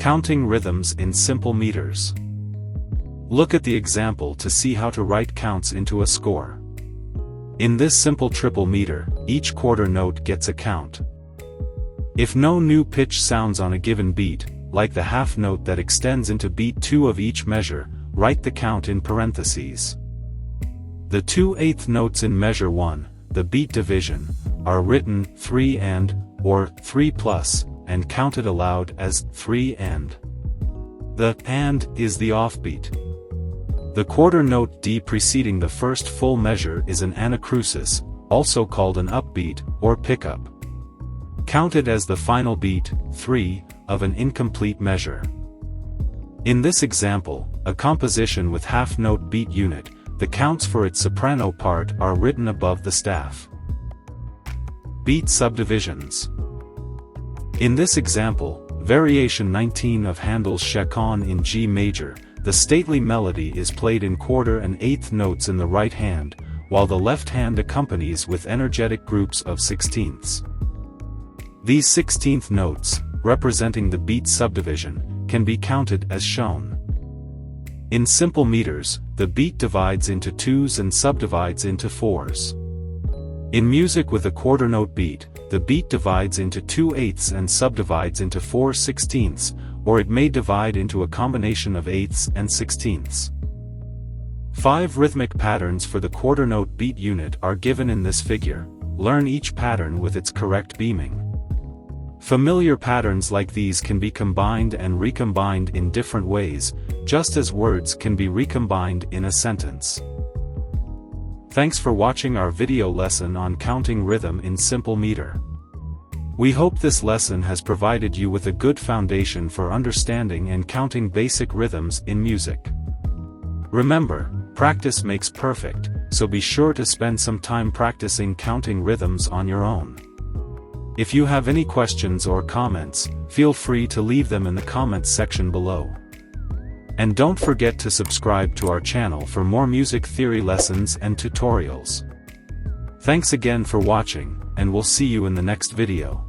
Counting rhythms in simple meters. Look at the example to see how to write counts into a score. In this simple triple meter, each quarter note gets a count. If no new pitch sounds on a given beat, like the half note that extends into beat 2 of each measure, write the count in parentheses. The 2/8 notes in measure 1, the beat division, are written 3 and, or 3 plus, and counted aloud as 3 and. The and is the offbeat. The quarter note D preceding the first full measure is an anacrusis, also called an upbeat, or pickup. Counted as the final beat, 3, of an incomplete measure. In this example, a composition with half-note beat unit, the counts for its soprano part are written above the staff. Beat subdivisions. In this example, variation 19 of Handel's Chaconne in G major, the stately melody is played in quarter and eighth notes in the right hand, while the left hand accompanies with energetic groups of sixteenths. These 16th notes, representing the beat subdivision, can be counted as shown. In simple meters, the beat divides into 2s and subdivides into 4s. In music with a quarter note beat, the beat divides into 2/8 and subdivides into 4/16, or it may divide into a combination of 8ths and 16ths. 5 rhythmic patterns for the quarter note beat unit are given in this figure. Learn each pattern with its correct beaming. Familiar patterns like these can be combined and recombined in different ways, just as words can be recombined in a sentence. Thanks for watching our video lesson on counting rhythm in simple meter. We hope this lesson has provided you with a good foundation for understanding and counting basic rhythms in music. Remember, practice makes perfect, so be sure to spend some time practicing counting rhythms on your own. If you have any questions or comments, feel free to leave them in the comments section below. And don't forget to subscribe to our channel for more music theory lessons and tutorials. Thanks again for watching, and we'll see you in the next video.